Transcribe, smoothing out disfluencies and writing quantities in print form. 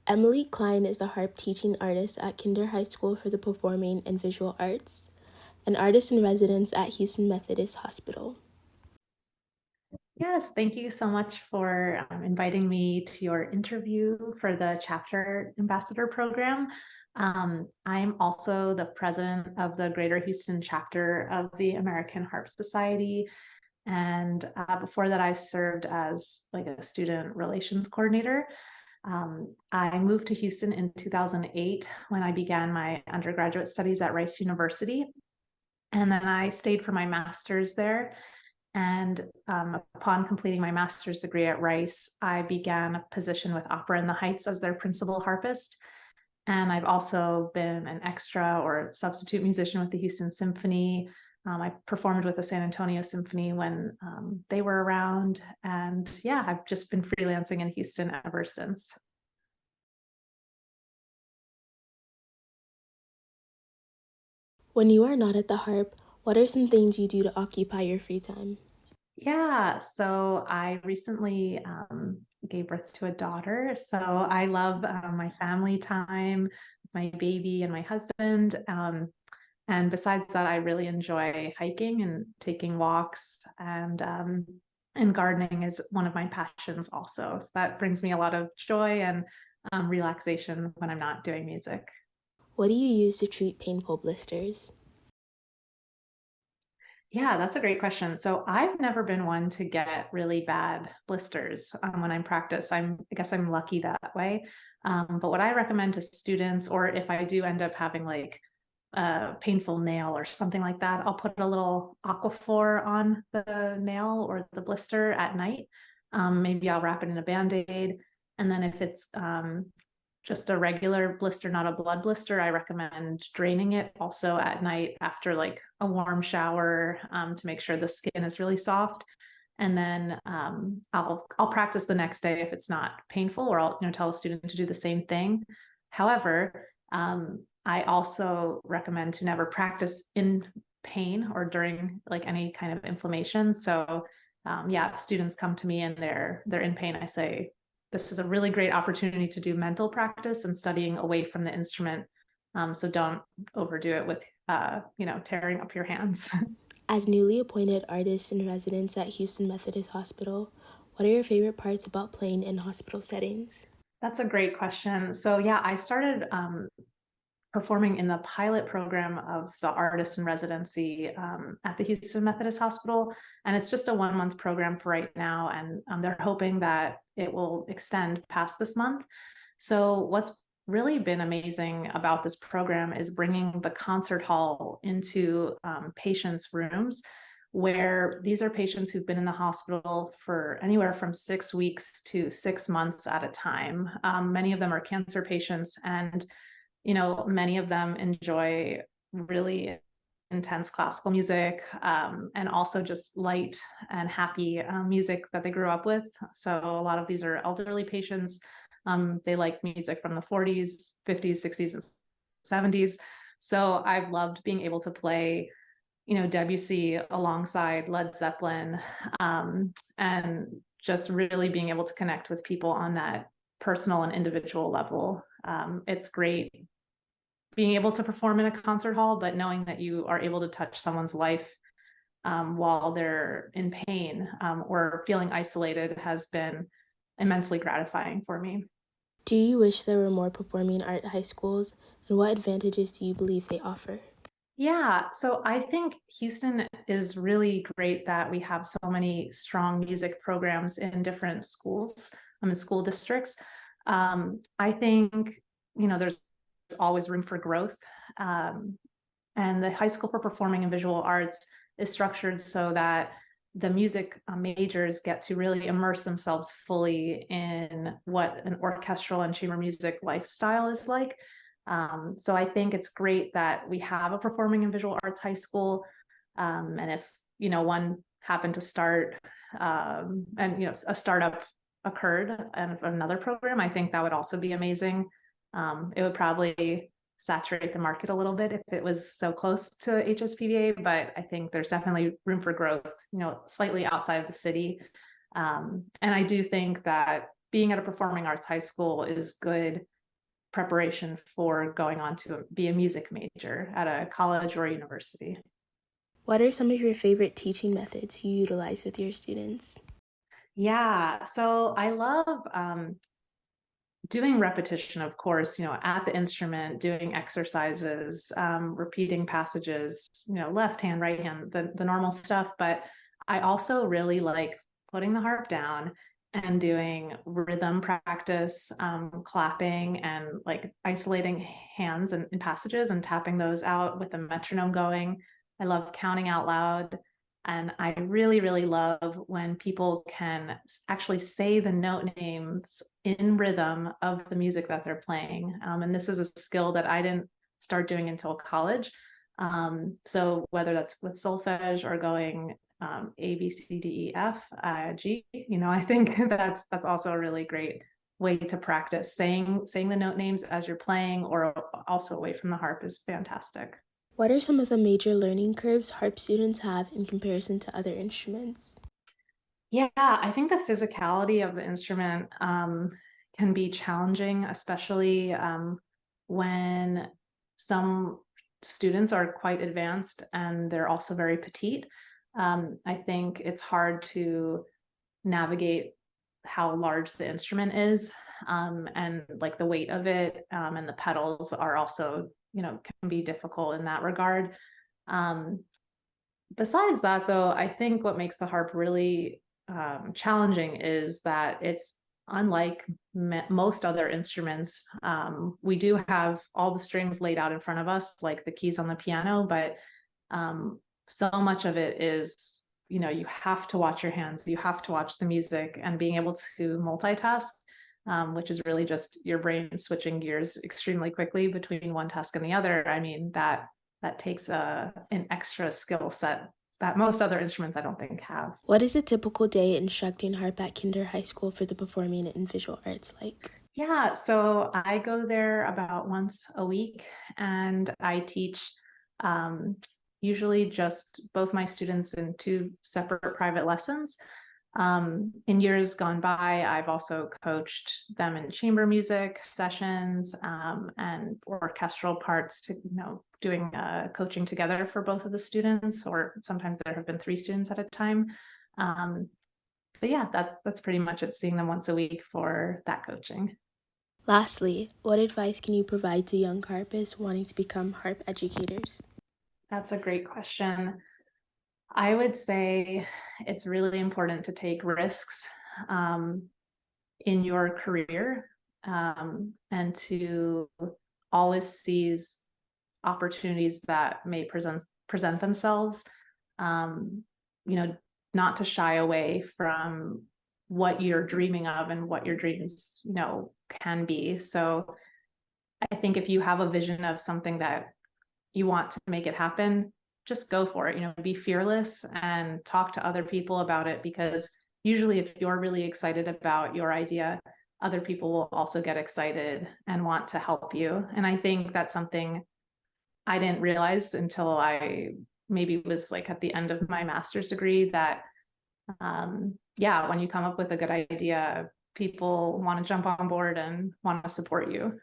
Emily Klein is the harp teaching artist at Kinder High School for the Performing and Visual Arts, an artist in residence at Houston Methodist Hospital. Yes, thank you so much for inviting me to your interview for the Chapter Ambassador Program. I'm also the president of the Greater Houston chapter of the American Harp Society. And before that, I served as like a student relations coordinator. I moved to Houston in 2008 when I began my undergraduate studies at Rice University. And then I stayed for my master's there. And upon completing my master's degree at Rice, I began a position with Opera in the Heights as their principal harpist. And I've also been an extra or substitute musician with the Houston Symphony. I performed with the San Antonio Symphony when they were around. And yeah, I've just been freelancing in Houston ever since. When you are not at the harp, what are some things you do to occupy your free time? Yeah, so I recently gave birth to a daughter. So I love my family time, my baby and my husband. And besides that, I really enjoy hiking and taking walks, and gardening is one of my passions also. So that brings me a lot of joy and relaxation when I'm not doing music. What do you use to treat painful blisters? Yeah, that's a great question. So I've never been one to get really bad blisters when I'm practice. I guess I'm lucky that way. But what I recommend to students, or if I do end up having like a painful nail or something like that, I'll put a little aquaphor on the nail or the blister at night. Maybe I'll wrap it in a Band-Aid. And then if it's just a regular blister, not a blood blister, I recommend draining it also at night after like a warm shower to make sure the skin is really soft. And then I'll practice the next day if it's not painful, or I'll tell a student to do the same thing. However, I also recommend to never practice in pain or during like any kind of inflammation. So yeah, if students come to me and they're in pain, I say, this is a really great opportunity to do mental practice and studying away from the instrument. So don't overdo it with, tearing up your hands. As newly appointed artist in residence at Houston Methodist Hospital, what are your favorite parts about playing in hospital settings? That's a great question. So yeah, I started performing in the pilot program of the artist in residency at the Houston Methodist Hospital. And it's just a 1 month program for right now. And they're hoping that it will extend past this month. So what's really been amazing about this program is bringing the concert hall into patients' rooms, where these are patients who've been in the hospital for anywhere from 6 weeks to 6 months at a time. Many of them are cancer patients, and many of them enjoy really intense classical music, and also just light and happy music that they grew up with. So a lot of these are elderly patients. They like music from the 40s, 50s, 60s, and 70s. So I've loved being able to play, Debussy alongside Led Zeppelin, and just really being able to connect with people on that personal and individual level. It's great being able to perform in a concert hall, but knowing that you are able to touch someone's life while they're in pain or feeling isolated has been immensely gratifying for me. Do you wish there were more performing art high schools, and what advantages do you believe they offer? Yeah, so I think Houston is really great that we have so many strong music programs in different schools, in school districts. I think, there's always room for growth. And the High School for Performing and Visual Arts is structured so that the music majors get to really immerse themselves fully in what an orchestral and chamber music lifestyle is like. So I think it's great that we have a performing and visual arts high school. And if, one happened to start and, a startup occurred and another program, I think that would also be amazing. It would probably saturate the market a little bit if it was so close to HSPVA, but I think there's definitely room for growth, slightly outside of the city. And I do think that being at a performing arts high school is good preparation for going on to be a music major at a college or university. What are some of your favorite teaching methods you utilize with your students? Yeah, so I love doing repetition, of course, at the instrument, doing exercises, repeating passages, left hand, right hand, the normal stuff. But I also really like putting the harp down and doing rhythm practice, clapping and like isolating hands and passages and tapping those out with the metronome going. I love counting out loud. And I really, really love when people can actually say the note names in rhythm of the music that they're playing. And this is a skill that I didn't start doing until college. So whether that's with solfege or going A, B, C, D, E, F, G, I think that's also a really great way to practice saying the note names as you're playing, or also away from the harp, is fantastic. What are some of the major learning curves harp students have in comparison to other instruments? Yeah, I think the physicality of the instrument can be challenging, especially when some students are quite advanced and they're also very petite. I think it's hard to navigate how large the instrument is, and like the weight of it, and the pedals are also, can be difficult in that regard. Um, Besides that, though, I think what makes the harp really challenging is that it's unlike most other instruments. We do have all the strings laid out in front of us, like the keys on the piano, but so much of it is, you have to watch your hands, you have to watch the music, and being able to multitask, which is really just your brain switching gears extremely quickly between one task and the other. I mean, that takes an extra skill set that most other instruments I don't think have. What is a typical day instructing harp at Kinder High School for the Performing and Visual Arts like? Yeah, so I go there about once a week, and I teach usually just both my students in two separate private lessons. In years gone by, I've also coached them in chamber music sessions, and orchestral parts to, doing coaching together for both of the students, or sometimes there have been three students at a time. But yeah, that's pretty much it, seeing them once a week for that coaching. Lastly, what advice can you provide to young harpists wanting to become harp educators? That's a great question. I would say it's really important to take risks in your career, and to always seize opportunities that may present themselves. Um, you know, not to shy away from what you're dreaming of and what your dreams, can be. So I think if you have a vision of something that you want to make it happen, just go for it. Be fearless and talk to other people about it, because usually if you're really excited about your idea, other people will also get excited and want to help you. And I think that's something I didn't realize until I maybe was like at the end of my master's degree, that yeah, when you come up with a good idea, people want to jump on board and want to support you.